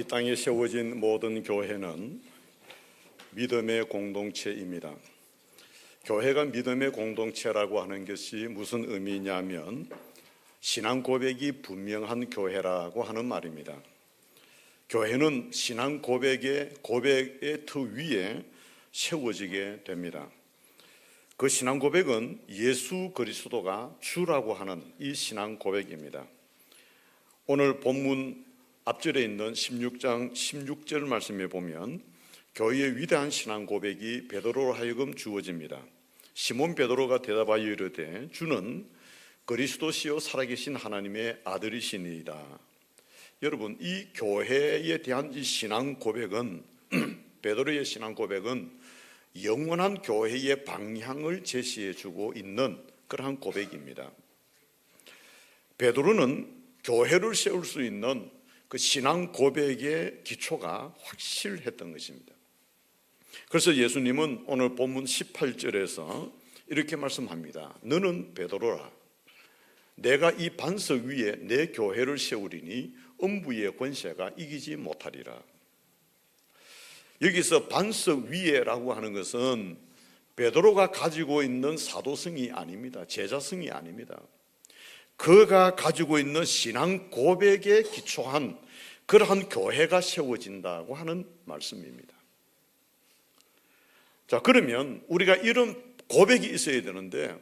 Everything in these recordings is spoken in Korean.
이 땅에 세워진 모든 교회는 믿음의 공동체입니다. 교회가 믿음의 공동체라고 하는 것이 무슨 의미냐면 신앙 고백이 분명한 교회라고 하는 말입니다. 교회는 신앙 고백의 터 위에 세워지게 됩니다. 그 신앙 고백은 예수 그리스도가 주라고 하는 이 신앙 고백입니다. 오늘 본문 앞절에 있는 16장 16절 말씀에 보면 교회의 위대한 신앙 고백이 베드로로 하여금 주어집니다. 시몬 베드로가 대답하여 이르되 주는 그리스도시요 살아계신 하나님의 아들이시니이다. 여러분, 이 교회에 대한 이 신앙 고백은 베드로의 신앙 고백은 영원한 교회의 방향을 제시해 주고 있는 그러한 고백입니다. 베드로는 교회를 세울 수 있는 그 신앙 고백의 기초가 확실했던 것입니다. 그래서 예수님은 오늘 본문 18절에서 이렇게 말씀합니다. 너는 베드로라. 내가 이 반석 위에 내 교회를 세우리니 음부의 권세가 이기지 못하리라. 여기서 반석 위에라고 하는 것은 베드로가 가지고 있는 사도성이 아닙니다. 제자성이 아닙니다. 그가 가지고 있는 신앙 고백에 기초한 그러한 교회가 세워진다고 하는 말씀입니다. 자, 그러면 우리가 이런 고백이 있어야 되는데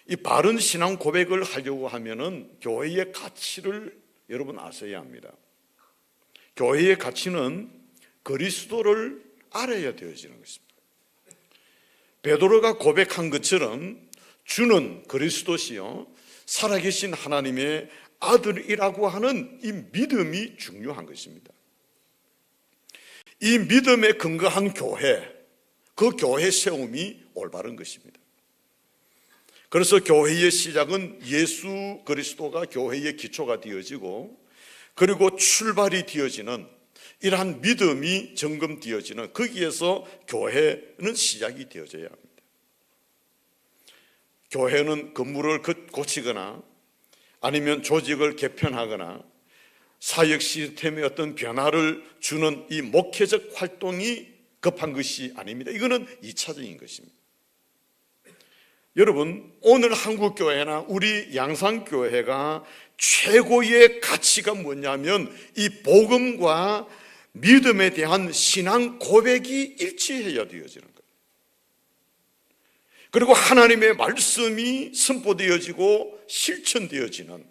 이 바른 신앙 고백을 하려고 하면은 교회의 가치를 여러분 아셔야 합니다. 교회의 가치는 그리스도를 알아야 되어지는 것입니다. 베드로가 고백한 것처럼 주는 그리스도시요 살아계신 하나님의 아들이라고 하는 이 믿음이 중요한 것입니다. 이 믿음에 근거한 교회, 그 교회 세움이 올바른 것입니다. 그래서 교회의 시작은 예수 그리스도가 교회의 기초가 되어지고 그리고 출발이 되어지는 이러한 믿음이 점검되어지는 거기에서 교회는 시작이 되어져야 합니다. 교회는 건물을 고치거나 아니면 조직을 개편하거나 사역 시스템의 어떤 변화를 주는 이 목회적 활동이 급한 것이 아닙니다. 이거는 2차적인 것입니다. 여러분, 오늘 한국교회나 우리 양산교회가 최고의 가치가 뭐냐면 이 복음과 믿음에 대한 신앙 고백이 일치해야 되어지는 거예요. 그리고 하나님의 말씀이 선포되어지고 실천되어지는,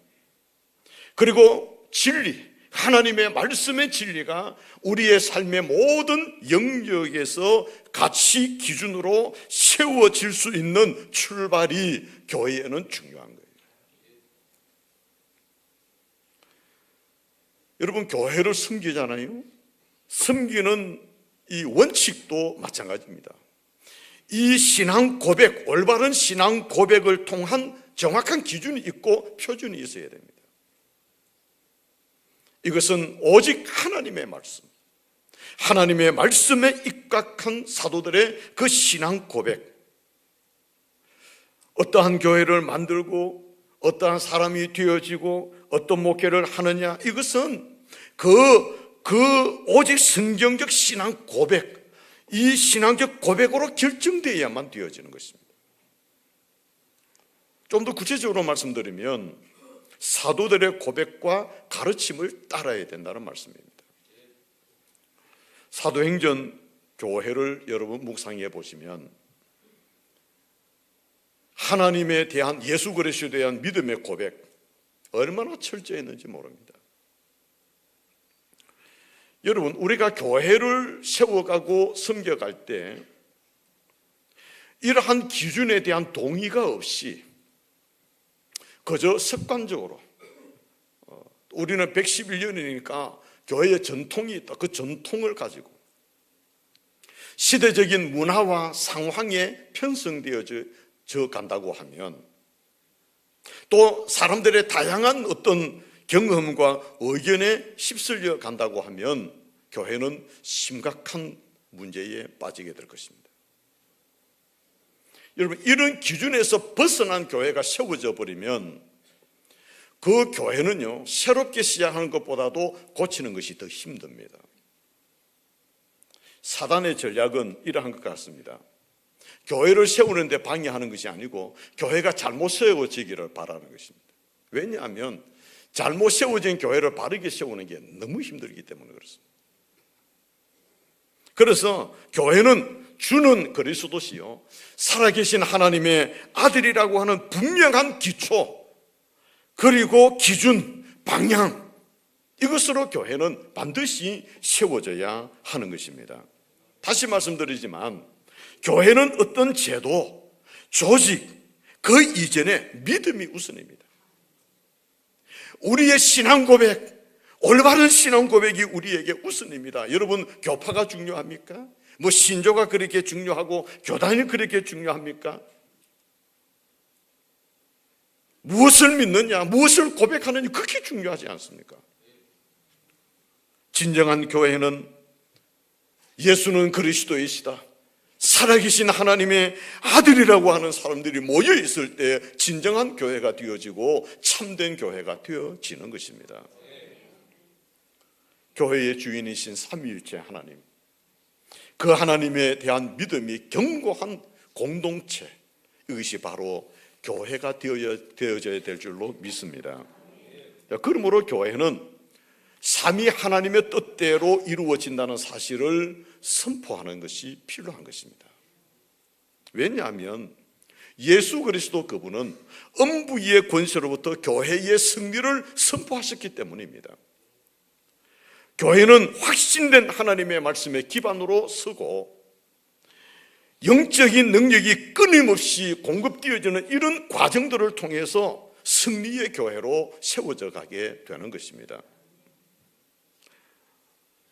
그리고 진리, 하나님의 말씀의 진리가 우리의 삶의 모든 영역에서 가치 기준으로 세워질 수 있는 출발이 교회에는 중요한 거예요. 여러분, 교회를 섬기잖아요. 섬기는 이 원칙도 마찬가지입니다. 이 신앙 고백, 올바른 신앙 고백을 통한 정확한 기준이 있고 표준이 있어야 됩니다. 이것은 오직 하나님의 말씀, 하나님의 말씀에 입각한 사도들의 그 신앙 고백, 어떠한 교회를 만들고 어떠한 사람이 되어지고 어떤 목회를 하느냐, 이것은 오직 성경적 신앙 고백, 이 신앙적 고백으로 결정되어야만 되어지는 것입니다. 좀 더 구체적으로 말씀드리면 사도들의 고백과 가르침을 따라야 된다는 말씀입니다. 사도행전 교회를 여러분 묵상해 보시면 하나님에 대한, 예수 그리스도에 대한 믿음의 고백 얼마나 철저했는지 모릅니다. 여러분, 우리가 교회를 세워가고 섬겨갈 때 이러한 기준에 대한 동의가 없이 그저 습관적으로 우리는 111년이니까 교회의 전통이 있다, 그 전통을 가지고 시대적인 문화와 상황에 편성되어져 간다고 하면, 또 사람들의 다양한 어떤 경험과 의견에 휩쓸려 간다고 하면 교회는 심각한 문제에 빠지게 될 것입니다. 여러분, 이런 기준에서 벗어난 교회가 세워져 버리면 그 교회는요, 새롭게 시작하는 것보다도 고치는 것이 더 힘듭니다. 사단의 전략은 이러한 것 같습니다. 교회를 세우는데 방해하는 것이 아니고 교회가 잘못 세워지기를 바라는 것입니다. 왜냐하면 잘못 세워진 교회를 바르게 세우는 게 너무 힘들기 때문에 그렇습니다. 그래서 교회는 주는 그리스도시요 살아계신 하나님의 아들이라고 하는 분명한 기초, 그리고 기준, 방향, 이것으로 교회는 반드시 세워져야 하는 것입니다. 다시 말씀드리지만 교회는 어떤 제도, 조직, 그 이전에 믿음이 우선입니다. 우리의 신앙 고백, 올바른 신앙 고백이 우리에게 우선입니다. 여러분, 교파가 중요합니까? 뭐 신조가 그렇게 중요하고 교단이 그렇게 중요합니까? 무엇을 믿느냐, 무엇을 고백하느냐, 그렇게 중요하지 않습니까? 진정한 교회는 예수는 그리스도이시다, 살아계신 하나님의 아들이라고 하는 사람들이 모여 있을 때 진정한 교회가 되어지고 참된 교회가 되어지는 것입니다. 교회의 주인이신 삼위일체 하나님, 그 하나님에 대한 믿음이 견고한 공동체, 이것이 바로 교회가 되어져야 될 줄로 믿습니다. 그러므로 교회는 삼위 하나님의 뜻대로 이루어진다는 사실을 선포하는 것이 필요한 것입니다. 왜냐하면 예수 그리스도 그분은 음부의 권세로부터 교회의 승리를 선포하셨기 때문입니다. 교회는 확신된 하나님의 말씀에 기반으로 서고 영적인 능력이 끊임없이 공급되어지는 이런 과정들을 통해서 승리의 교회로 세워져 가게 되는 것입니다.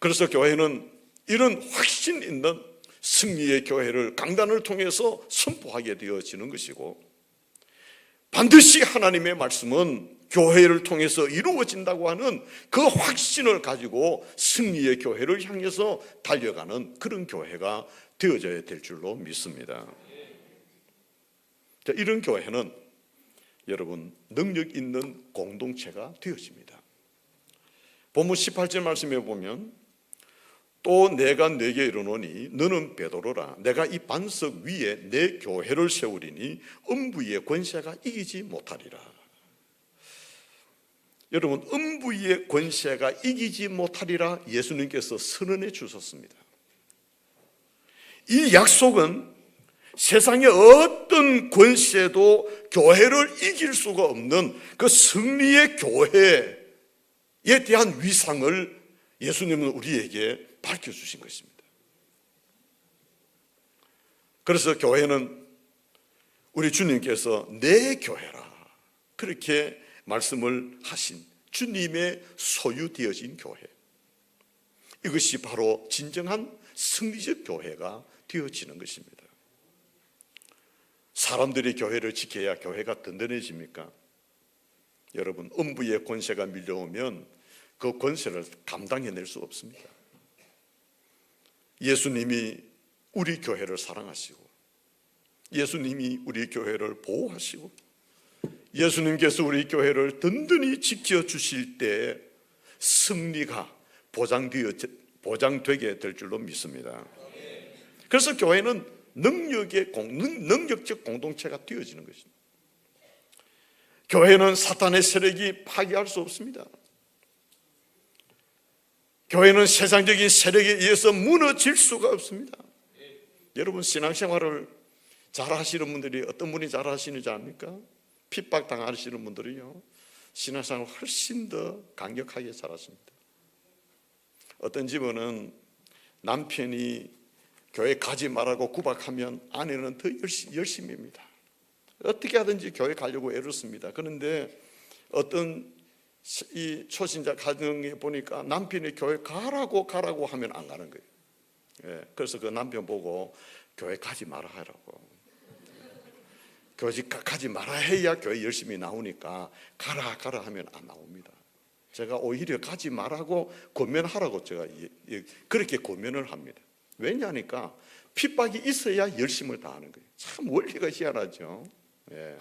그래서 교회는 이런 확신 있는 승리의 교회를 강단을 통해서 선포하게 되어지는 것이고, 반드시 하나님의 말씀은 교회를 통해서 이루어진다고 하는 그 확신을 가지고 승리의 교회를 향해서 달려가는 그런 교회가 되어져야 될 줄로 믿습니다. 자, 이런 교회는 여러분 능력 있는 공동체가 되어집니다. 본문 18절 말씀에 보면 또 내가 네게 이르노니 너는 베드로라, 내가 이 반석 위에 내 교회를 세우리니 음부의 권세가 이기지 못하리라. 여러분, 음부의 권세가 이기지 못하리라 예수님께서 선언해 주셨습니다. 이 약속은 세상의 어떤 권세도 교회를 이길 수가 없는 그 승리의 교회에 대한 위상을 예수님은 우리에게 밝혀주신 것입니다. 그래서 교회는 우리 주님께서 내 교회라 그렇게 말씀을 하신 주님의 소유되어진 교회, 이것이 바로 진정한 승리적 교회가 되어지는 것입니다. 사람들이 교회를 지켜야 교회가 든든해집니까? 여러분, 음부의 권세가 밀려오면 그 권세를 감당해낼 수 없습니다. 예수님이 우리 교회를 사랑하시고 예수님이 우리 교회를 보호하시고 예수님께서 우리 교회를 든든히 지켜주실 때 승리가 보장되게 될 줄로 믿습니다. 그래서 교회는 능력적 공동체가 되어지는 것입니다. 교회는 사탄의 세력이 파괴할 수 없습니다. 교회는 세상적인 세력에 의해서 무너질 수가 없습니다. 여러분, 신앙생활을 잘 하시는 분들이 어떤 분이 잘 하시는지 압니까? 핍박 당하시는 분들이요, 신앙생활을 훨씬 더 강력하게 잘 하십니다. 어떤 집은 남편이 교회 가지 말라고 구박하면 아내는 더 열심히 합니다. 어떻게 하든지 교회 가려고 애를 씁니다. 그런데 어떤 이 초신자 가정에 보니까 남편이 교회 가라고 하면 안 가는 거예요. 예, 그래서 그 남편 보고 교회 가지 마라 하라고. 교회 가지 마라 해야 교회 열심히 나오니까 가라 하면 안 나옵니다. 제가 오히려 가지 말라고 권면하라고 제가 그렇게 권면을 합니다. 왜냐하니까 핍박이 있어야 열심을 다하는 거예요. 참 원리가 희한하죠. 예.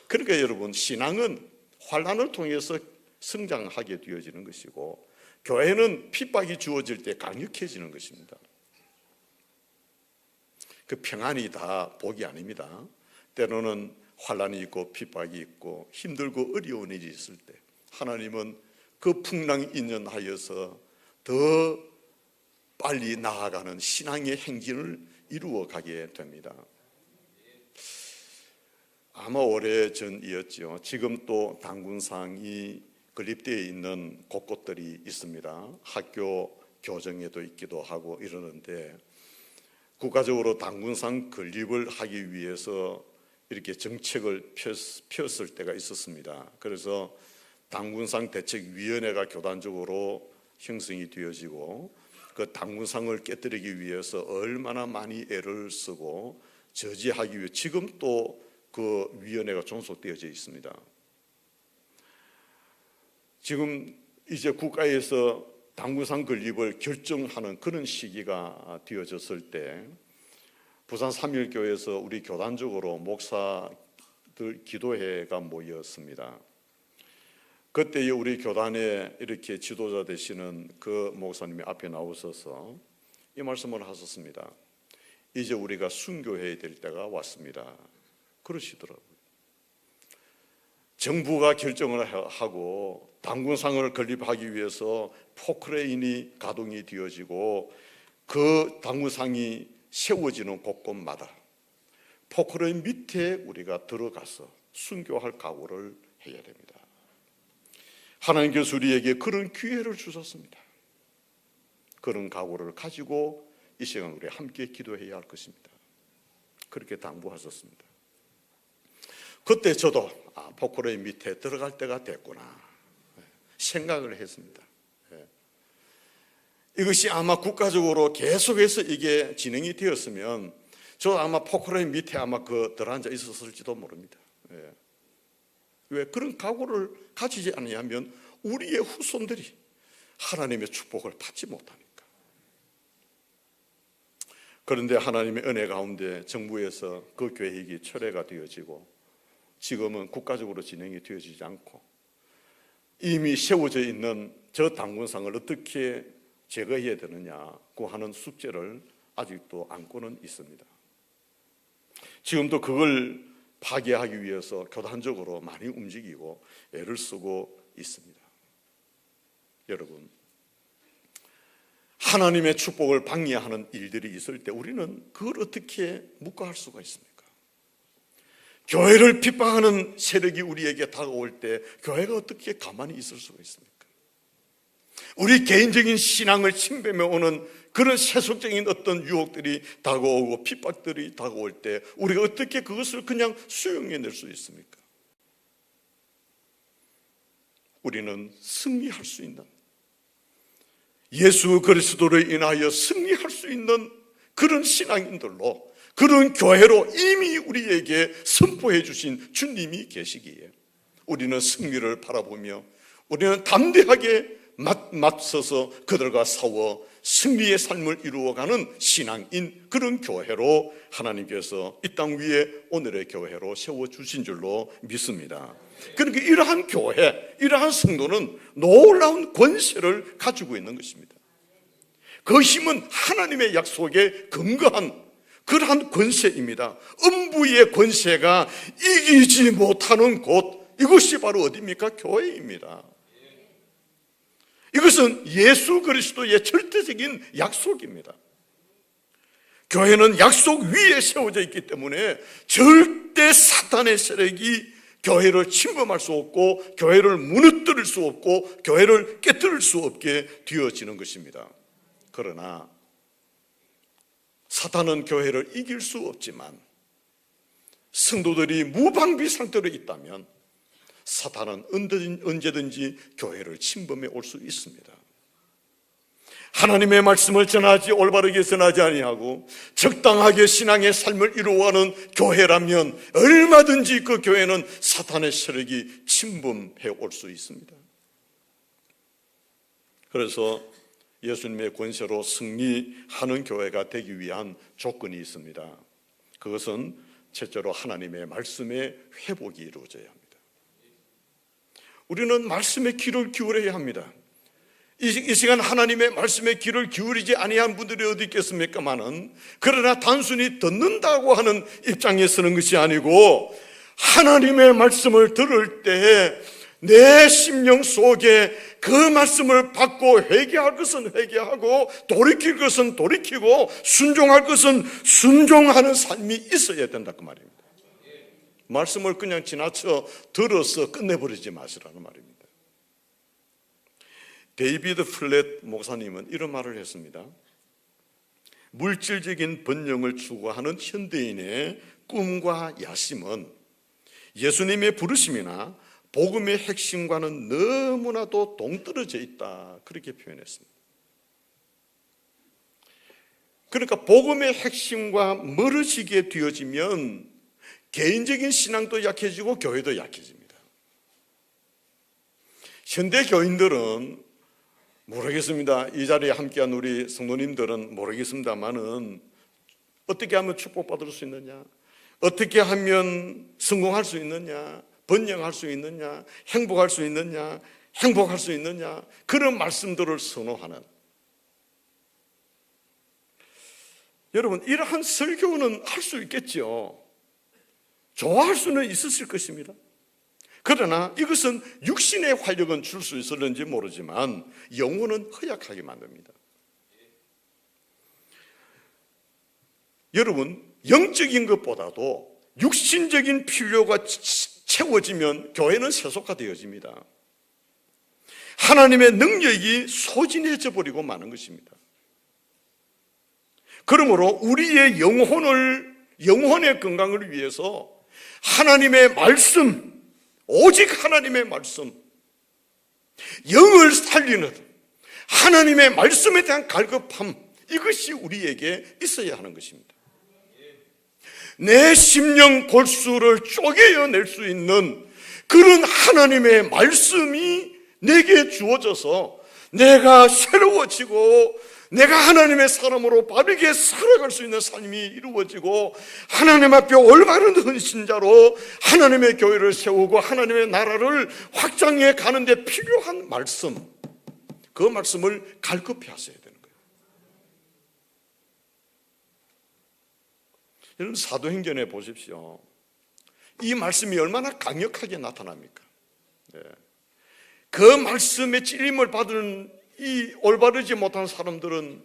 그러니까 여러분, 신앙은 환난을 통해서 성장하게 되어지는 것이고, 교회는 핍박이 주어질 때 강력해지는 것입니다. 그 평안이 다 복이 아닙니다. 때로는 환난이 있고 핍박이 있고 힘들고 어려운 일이 있을 때 하나님은 그 풍랑 인연하여서 더 빨리 나아가는 신앙의 행진을 이루어 가게 됩니다. 아마 오래전이었죠. 지금 또 당군상이 건립되어 있는 곳곳들이 있습니다. 학교 교정에도 있기도 하고 이러는데, 국가적으로 당군상 건립을 하기 위해서 이렇게 정책을 폈을 때가 있었습니다. 그래서 당군상 대책위원회가 교단적으로 형성이 되어지고, 그 당군상을 깨뜨리기 위해서 얼마나 많이 애를 쓰고 저지하기 위해 지금 또 그 위원회가 존속되어져 있습니다. 지금 이제 국가에서 당군상 건립을 결정하는 그런 시기가 되어졌을 때, 부산 삼일교회에서 우리 교단적으로 목사들 기도회가 모였습니다. 그때 우리 교단에 이렇게 지도자 되시는 그 목사님이 앞에 나오셔서 이 말씀을 하셨습니다. 이제 우리가 순교해야 될 때가 왔습니다. 그러시더라고요. 정부가 결정을 하고 당군상을 건립하기 위해서 포크레인이 가동이 되어지고, 그 당군상이 세워지는 곳곳마다 포크레인 밑에 우리가 들어가서 순교할 각오를 해야 됩니다. 하나님께서 우리에게 그런 기회를 주셨습니다. 그런 각오를 가지고 이 시간 우리 함께 기도해야 할 것입니다. 그렇게 당부하셨습니다. 그때 저도 포크레인 밑에 들어갈 때가 됐구나 생각을 했습니다. 이것이 아마 국가적으로 계속해서 이게 진행이 되었으면 저 아마 포크레인 밑에 아마 들어앉아 있었을지도 모릅니다. 왜 그런 각오를 가지지 않으면 우리의 후손들이 하나님의 축복을 받지 못하니까. 그런데 하나님의 은혜 가운데 정부에서 그 계획이 철회가 되어지고, 지금은 국가적으로 진행이 되어지지 않고 이미 세워져 있는 저 당군상을 어떻게 제거해야 되느냐고 하는 숙제를 아직도 안고는 있습니다. 지금도 그걸 파괴하기 위해서 교단적으로 많이 움직이고 애를 쓰고 있습니다. 여러분, 하나님의 축복을 방해하는 일들이 있을 때 우리는 그걸 어떻게 묵과할 수가 있습니까? 교회를 핍박하는 세력이 우리에게 다가올 때 교회가 어떻게 가만히 있을 수가 있습니까? 우리 개인적인 신앙을 침범해 오는 그런 세속적인 어떤 유혹들이 다가오고 핍박들이 다가올 때 우리가 어떻게 그것을 그냥 수용해낼 수 있습니까? 우리는 승리할 수 있는, 예수 그리스도를 인하여 승리할 수 있는 그런 신앙인들로, 그런 교회로 이미 우리에게 선포해 주신 주님이 계시기에 우리는 승리를 바라보며 우리는 담대하게 맞서서 그들과 싸워 승리의 삶을 이루어가는 신앙인, 그런 교회로 하나님께서 이 땅 위에 오늘의 교회로 세워주신 줄로 믿습니다. 그러니까 이러한 교회, 이러한 성도는 놀라운 권세를 가지고 있는 것입니다. 그 힘은 하나님의 약속에 근거한 그러한 권세입니다. 음부의 권세가 이기지 못하는 곳, 이것이 바로 어디입니까? 교회입니다. 이것은 예수 그리스도의 절대적인 약속입니다. 교회는 약속 위에 세워져 있기 때문에 절대 사탄의 세력이 교회를 침범할 수 없고 교회를 무너뜨릴 수 없고 교회를 깨뜨릴 수 없게 되어지는 것입니다. 그러나 사탄은 교회를 이길 수 없지만 성도들이 무방비 상태로 있다면 사탄은 언제든지 교회를 침범해 올 수 있습니다. 하나님의 말씀을 전하지, 올바르게 전하지 아니하고 적당하게 신앙의 삶을 이루어가는 교회라면 얼마든지 그 교회는 사탄의 세력이 침범해 올 수 있습니다. 그래서 예수님의 권세로 승리하는 교회가 되기 위한 조건이 있습니다. 그것은 첫째로 하나님의 말씀의 회복이 이루어져야 합니다. 우리는 말씀에 귀를 기울여야 합니다. 이 시간 하나님의 말씀에 귀를 기울이지 아니한 분들이 어디 있겠습니까마는, 그러나 단순히 듣는다고 하는 입장에 서는 것이 아니고 하나님의 말씀을 들을 때 내 심령 속에 그 말씀을 받고 회개할 것은 회개하고 돌이킬 것은 돌이키고 순종할 것은 순종하는 삶이 있어야 된다 그 말입니다. 말씀을 그냥 지나쳐 들어서 끝내버리지 마시라는 말입니다. 데이비드 플랫 목사님은 이런 말을 했습니다. 물질적인 번영을 추구하는 현대인의 꿈과 야심은 예수님의 부르심이나 복음의 핵심과는 너무나도 동떨어져 있다, 그렇게 표현했습니다. 그러니까 복음의 핵심과 멀어지게 되어지면 개인적인 신앙도 약해지고 교회도 약해집니다. 현대 교인들은 모르겠습니다. 이 자리에 함께한 우리 성도님들은 모르겠습니다만은 어떻게 하면 축복받을 수 있느냐, 어떻게 하면 성공할 수 있느냐, 번영할 수 있느냐, 행복할 수 있느냐, 행복할 수 있느냐, 그런 말씀들을 선호하는, 여러분 이러한 설교는 할 수 있겠죠. 좋아할 수는 있었을 것입니다. 그러나 이것은 육신의 활력은 줄 수 있었는지 모르지만 영혼은 허약하게 만듭니다. 여러분, 영적인 것보다도 육신적인 필요가 채워지면 교회는 세속화되어집니다. 하나님의 능력이 소진해져 버리고 마는 것입니다. 그러므로 우리의 영혼의 건강을 위해서 하나님의 말씀, 오직 하나님의 말씀, 영을 살리는 하나님의 말씀에 대한 갈급함, 이것이 우리에게 있어야 하는 것입니다. 내 심령 골수를 쪼개어낼 수 있는 그런 하나님의 말씀이 내게 주어져서 내가 새로워지고 내가 하나님의 사람으로 바르게 살아갈 수 있는 삶이 이루어지고 하나님 앞에 올바른 헌신자로 하나님의 교회를 세우고 하나님의 나라를 확장해 가는데 필요한 말씀, 그 말씀을 갈급히 하셔야 되는 거예요. 여러분, 사도행전에 보십시오. 이 말씀이 얼마나 강력하게 나타납니까? 네. 그 말씀에 찔림을 받은 이 올바르지 못한 사람들은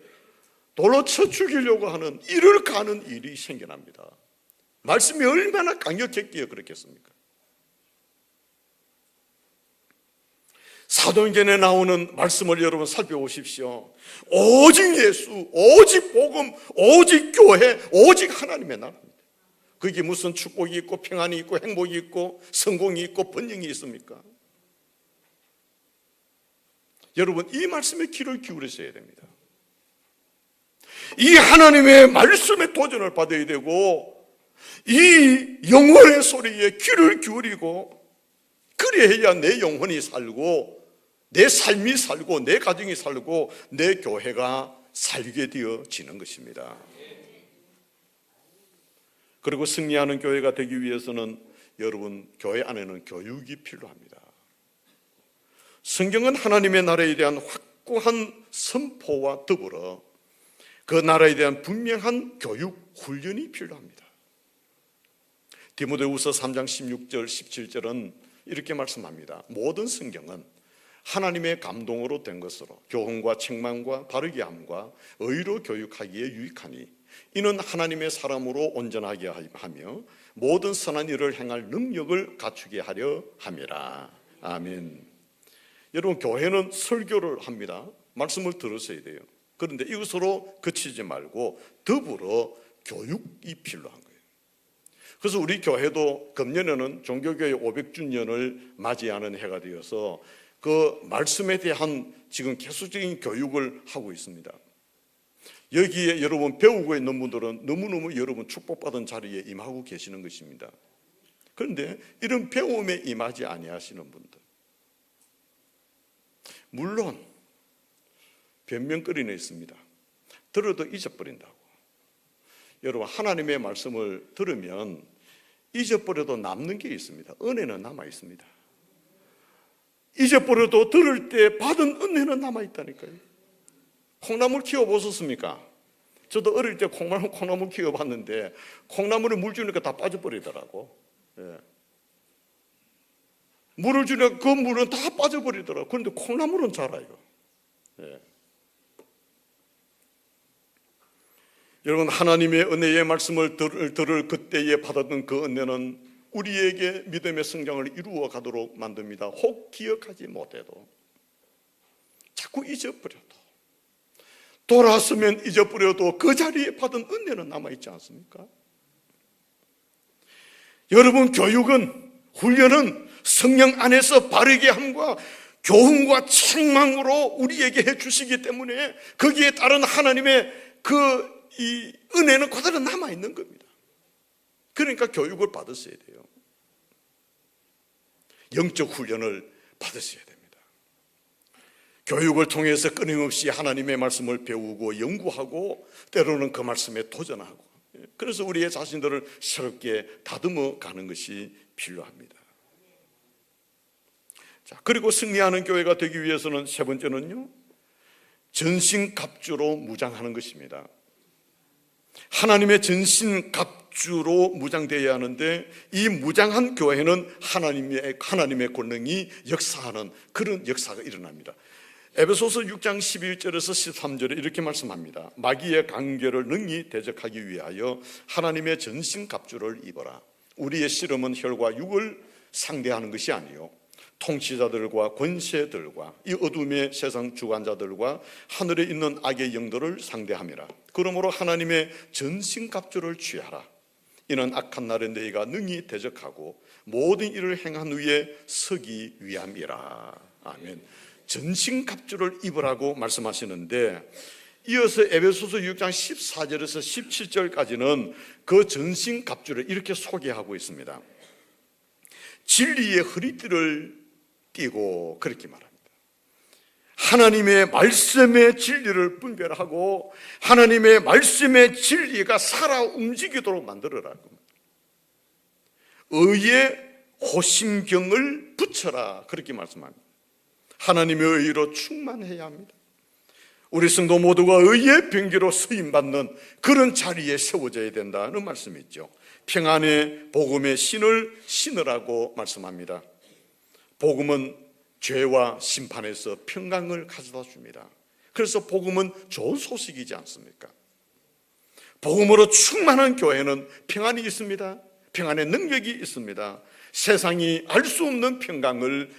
돌로 쳐 죽이려고 하는 일을 가는 일이 생겨납니다. 말씀이 얼마나 강력했기에 그렇겠습니까? 사도행전에 나오는 말씀을 여러분 살펴보십시오. 오직 예수, 오직 복음, 오직 교회, 오직 하나님의 나라입니다. 그게 무슨 축복이 있고 평안이 있고 행복이 있고 성공이 있고 번영이 있습니까? 여러분, 이 말씀에 귀를 기울이셔야 됩니다. 이 하나님의 말씀에 도전을 받아야 되고 이 영혼의 소리에 귀를 기울이고, 그래야 내 영혼이 살고 내 삶이 살고 내 가정이 살고 내 교회가 살게 되어지는 것입니다. 그리고 승리하는 교회가 되기 위해서는 여러분, 교회 안에는 교육이 필요합니다. 성경은 하나님의 나라에 대한 확고한 선포와 더불어 그 나라에 대한 분명한 교육, 훈련이 필요합니다. 디모데후서 3장 16절, 17절은 이렇게 말씀합니다. 모든 성경은 하나님의 감동으로 된 것으로 교훈과 책망과 바르게 함과 의로 교육하기에 유익하니 이는 하나님의 사람으로 온전하게 하며 모든 선한 일을 행할 능력을 갖추게 하려 함이라. 아멘. 여러분, 교회는 설교를 합니다. 말씀을 들으셔야 돼요. 그런데 이것으로 그치지 말고 더불어 교육이 필요한 거예요. 그래서 우리 교회도 금년에는 종교교회 500주년을 맞이하는 해가 되어서 그 말씀에 대한 지금 계속적인 교육을 하고 있습니다. 여기에 여러분 배우고 있는 분들은 너무너무 여러분 축복받은 자리에 임하고 계시는 것입니다. 그런데 이런 배움에 임하지 아니하시는 분들, 물론 변명거리는 있습니다. 들어도 잊어버린다고. 여러분, 하나님의 말씀을 들으면 잊어버려도 남는 게 있습니다. 은혜는 남아 있습니다. 잊어버려도 들을 때 받은 은혜는 남아있다니까요. 콩나물 키워보셨습니까? 저도 어릴 때 콩나물 키워봤는데 콩나물에 물 주니까 다 빠져버리더라고. 예. 물을 주니까 그 물은 다 빠져버리더라고. 그런데 콩나물은 자라요. 예. 여러분, 하나님의 은혜의 말씀을 들을 그때에 받았던 그 은혜는 우리에게 믿음의 성장을 이루어 가도록 만듭니다. 혹 기억하지 못해도, 자꾸 잊어버려도, 돌아서면 잊어버려도 그 자리에 받은 은혜는 남아있지 않습니까? 여러분, 교육은, 훈련은 성령 안에서 바르게 함과 교훈과 책망으로 우리에게 해주시기 때문에 거기에 따른 하나님의 이 은혜는 그대로 남아있는 겁니다. 그러니까 교육을 받으셔야 돼요. 영적 훈련을 받으셔야 됩니다. 교육을 통해서 끊임없이 하나님의 말씀을 배우고 연구하고 때로는 그 말씀에 도전하고, 그래서 우리의 자신들을 새롭게 다듬어 가는 것이 필요합니다. 자, 그리고 승리하는 교회가 되기 위해서는 세 번째는요, 전신갑주로 무장하는 것입니다. 하나님의 전신갑주로 무장되어야 하는데, 이 무장한 교회는 하나님의 권능이 역사하는 그런 역사가 일어납니다. 에베소서 6장 11절에서 13절에 이렇게 말씀합니다. 마귀의 관계를 능히 대적하기 위하여 하나님의 전신갑주를 입어라. 우리의 씨름은 혈과 육을 상대하는 것이 아니요 통치자들과 권세들과 이 어둠의 세상 주관자들과 하늘에 있는 악의 영들을 상대함이라. 그러므로 하나님의 전신갑주를 취하라. 이는 악한 날에 너희가 능히 대적하고 모든 일을 행한 후에 서기 위함이라. 아멘. 전신갑주를 입으라고 말씀하시는데, 이어서 에베소서 6장 14절에서 17절까지는 그 전신갑주를 이렇게 소개하고 있습니다. 진리의 허리띠를 띠고, 그렇게 말합니다. 하나님의 말씀의 진리를 분별하고 하나님의 말씀의 진리가 살아 움직이도록 만들어라고. 의의 호심경을 붙여라, 그렇게 말씀합니다. 하나님의 의로 충만해야 합니다. 우리 성도 모두가 의의 병기로 쓰임받는 그런 자리에 세워져야 된다는 말씀이 있죠. 평안의 복음의 신을 신으라고 말씀합니다. 복음은 죄와 심판에서 평강을 가져다 줍니다. 그래서 복음은 좋은 소식이지 않습니까? 복음으로 충만한 교회는 평안이 있습니다. 평안의 능력이 있습니다. 세상이 알 수 없는 평강을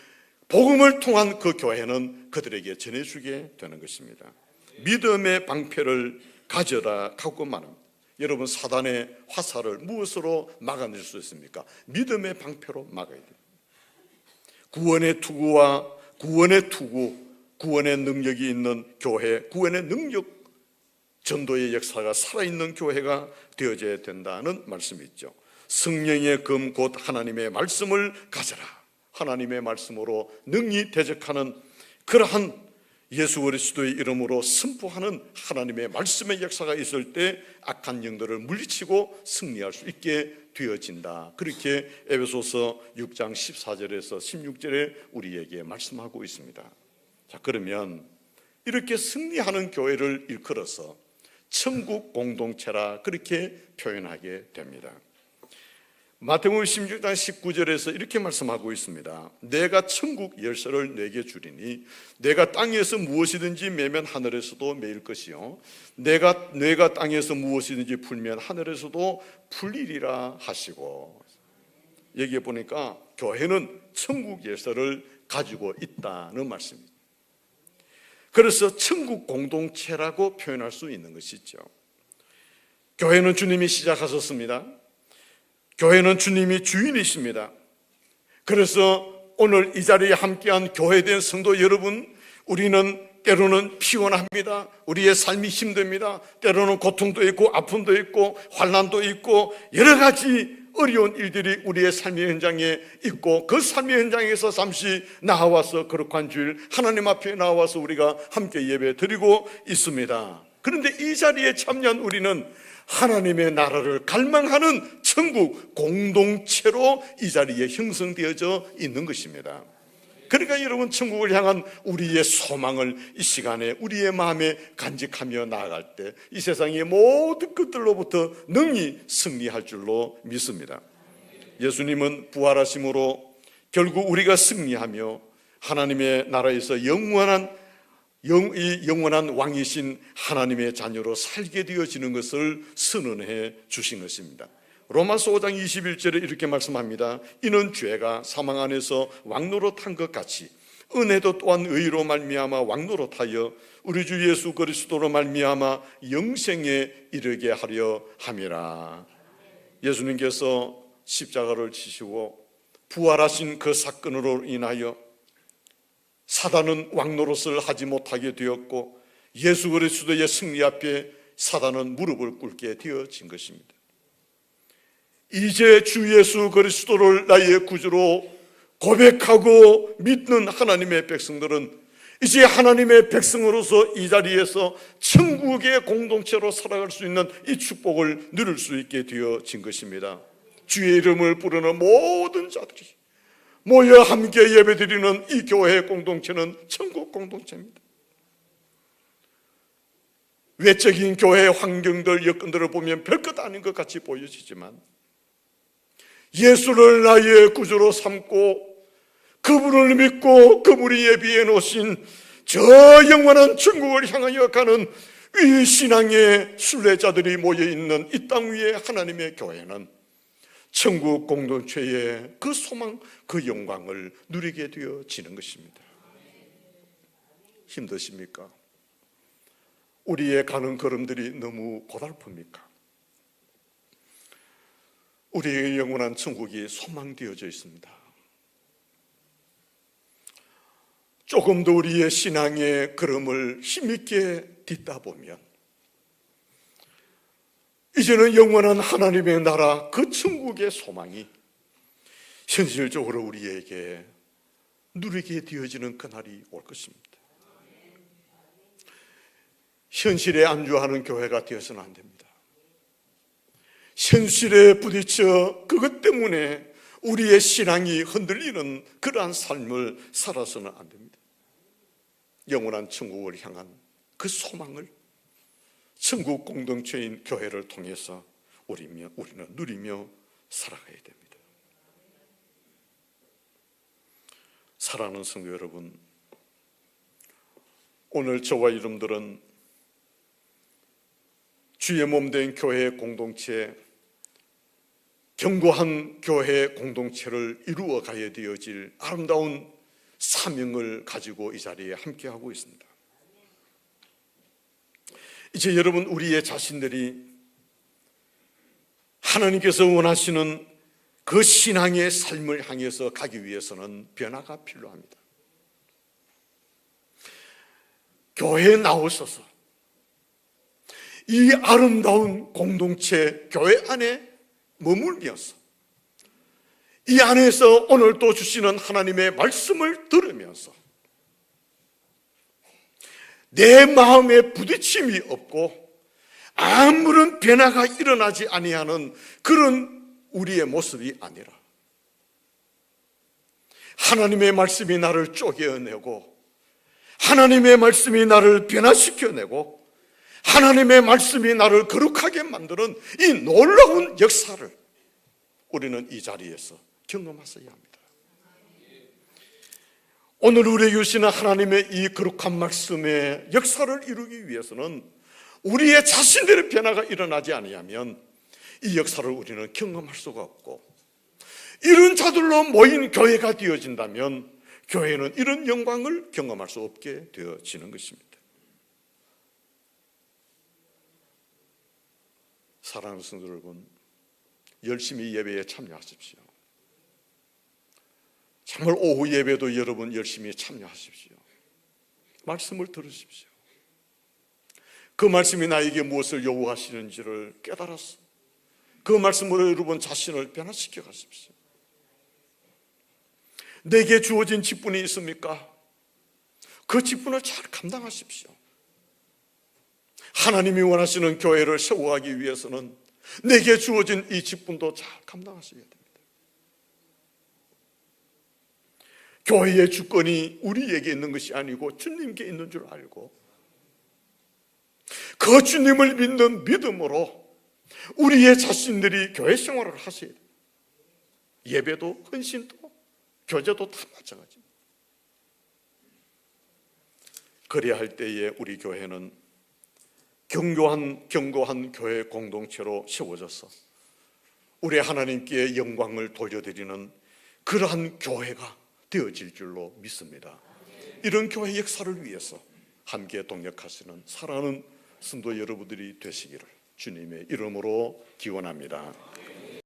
복음을 통한 그 교회는 그들에게 전해주게 되는 것입니다. 믿음의 방패를 가져라 하고 말합니다. 여러분, 사단의 화살을 무엇으로 막아낼 수 있습니까? 믿음의 방패로 막아야 됩니다. 구원의 투구와 구원의 능력이 있는 교회, 구원의 능력, 전도의 역사가 살아있는 교회가 되어져야 된다는 말씀이 있죠. 성령의 검 곧 하나님의 말씀을 가져라. 하나님의 말씀으로 능히 대적하는 그러한 예수 그리스도의 이름으로 선포하는 하나님의 말씀의 역사가 있을 때 악한 영들을 물리치고 승리할 수 있게 되어진다. 그렇게 에베소서 6장 14절에서 16절에 우리에게 말씀하고 있습니다. 자, 그러면 이렇게 승리하는 교회를 일컬어서 천국 공동체라 그렇게 표현하게 됩니다. 마태복음 16장 19절에서 이렇게 말씀하고 있습니다. 내가 천국 열쇠를 내게 주리니 내가 땅에서 무엇이든지 매면 하늘에서도 매일 것이요 내가 땅에서 무엇이든지 풀면 하늘에서도 풀리리라 하시고, 여기에 보니까 교회는 천국 열쇠를 가지고 있다는 말씀입니다. 그래서 천국 공동체라고 표현할 수 있는 것이죠. 교회는 주님이 시작하셨습니다. 교회는 주님이 주인이십니다. 그래서 오늘 이 자리에 함께한 교회된 성도 여러분, 우리는 때로는 피곤합니다. 우리의 삶이 힘듭니다. 때로는 고통도 있고 아픔도 있고 환난도 있고 여러 가지 어려운 일들이 우리의 삶의 현장에 있고, 그 삶의 현장에서 잠시 나와서 거룩한 주일 하나님 앞에 나와서 우리가 함께 예배 드리고 있습니다. 그런데 이 자리에 참여한 우리는 하나님의 나라를 갈망하는 천국 공동체로 이 자리에 형성되어져 있는 것입니다. 그러니까 여러분, 천국을 향한 우리의 소망을 이 시간에 우리의 마음에 간직하며 나아갈 때 이 세상의 모든 것들로부터 능히 승리할 줄로 믿습니다. 예수님은 부활하심으로 결국 우리가 승리하며 하나님의 나라에서 영원한 왕이신 하나님의 자녀로 살게 되어지는 것을 선언해 주신 것입니다. 로마서 5장 21절에 이렇게 말씀합니다. 이는 죄가 사망 안에서 왕노릇한 것 같이 은혜도 또한 의로 말미암아 왕노릇하여 우리 주 예수 그리스도로 말미암아 영생에 이르게 하려 함이라. 예수님께서 십자가를 지시고 부활하신 그 사건으로 인하여 사단은 왕노릇을 하지 못하게 되었고 예수 그리스도의 승리 앞에 사단은 무릎을 꿇게 되어진 것입니다. 이제 주 예수 그리스도를 나의 구주로 고백하고 믿는 하나님의 백성들은 이제 하나님의 백성으로서 이 자리에서 천국의 공동체로 살아갈 수 있는 이 축복을 누릴 수 있게 되어진 것입니다. 주의 이름을 부르는 모든 자들이 모여 함께 예배드리는 이 교회 공동체는 천국 공동체입니다. 외적인 교회 환경들, 여건들을 보면 별것 아닌 것 같이 보여지지만 예수를 나의 구주로 삼고 그분을 믿고 그분이 예비해 놓으신 저 영원한 천국을 향하여 가는 이 신앙의 순례자들이 모여있는 이 땅 위에 하나님의 교회는 천국 공동체의 그 소망, 그 영광을 누리게 되어지는 것입니다. 힘드십니까? 우리의 가는 걸음들이 너무 고달픕니까? 우리의 영원한 천국이 소망되어져 있습니다. 조금 더 우리의 신앙의 걸음을 힘있게 딛다 보면 이제는 영원한 하나님의 나라, 그 천국의 소망이 현실적으로 우리에게 누리게 되어지는 그날이 올 것입니다. 현실에 안주하는 교회가 되어서는 안 됩니다. 현실에 부딪혀 그것 때문에 우리의 신앙이 흔들리는 그러한 삶을 살아서는 안 됩니다. 영원한 천국을 향한 그 소망을 천국 공동체인 교회를 통해서 우리는 누리며 살아가야 됩니다. 사랑하는 성도 여러분, 오늘 저와 여러분들은 주의 몸된 교회 공동체, 견고한 교회 공동체를 이루어 가야 되어질 아름다운 사명을 가지고 이 자리에 함께하고 있습니다. 이제 여러분, 우리의 자신들이 하나님께서 원하시는 그 신앙의 삶을 향해서 가기 위해서는 변화가 필요합니다. 교회에 나오셔서 이 아름다운 공동체 교회 안에 머물면서 이 안에서 오늘 또 주시는 하나님의 말씀을 들으면서 내 마음에 부딪힘이 없고 아무런 변화가 일어나지 아니하는 그런 우리의 모습이 아니라 하나님의 말씀이 나를 쪼개어내고 하나님의 말씀이 나를 변화시켜내고 하나님의 말씀이 나를 거룩하게 만드는 이 놀라운 역사를 우리는 이 자리에서 경험하셔야 합니다. 오늘 우리에게 주시는 하나님의 이 거룩한 말씀의 역사를 이루기 위해서는 우리의 자신들의 변화가 일어나지 아니하면 이 역사를 우리는 경험할 수가 없고, 이런 자들로 모인 교회가 되어진다면 교회는 이런 영광을 경험할 수 없게 되어지는 것입니다. 사랑하는 성도 여러분, 열심히 예배에 참여하십시오. 정말 오후 예배도 여러분 열심히 참여하십시오. 말씀을 들으십시오. 그 말씀이 나에게 무엇을 요구하시는지를 깨달아서 그 말씀으로 여러분 자신을 변화시켜 가십시오. 내게 주어진 직분이 있습니까? 그 직분을 잘 감당하십시오. 하나님이 원하시는 교회를 세워가기 위해서는 내게 주어진 이 직분도 잘 감당하셔야 됩니다. 교회의 주권이 우리에게 있는 것이 아니고 주님께 있는 줄 알고 그 주님을 믿는 믿음으로 우리의 자신들이 교회 생활을 하셔야 돼요. 예배도 헌신도 교제도 다 마찬가지입니다. 그래야 할 때에 우리 교회는 견고한 교회 공동체로 세워져서 우리 하나님께 영광을 돌려드리는 그러한 교회가 되어질 줄로 믿습니다. 이런 교회 역사를 위해서 함께 동역하시는 사랑하는 성도 여러분들이 되시기를 주님의 이름으로 기원합니다.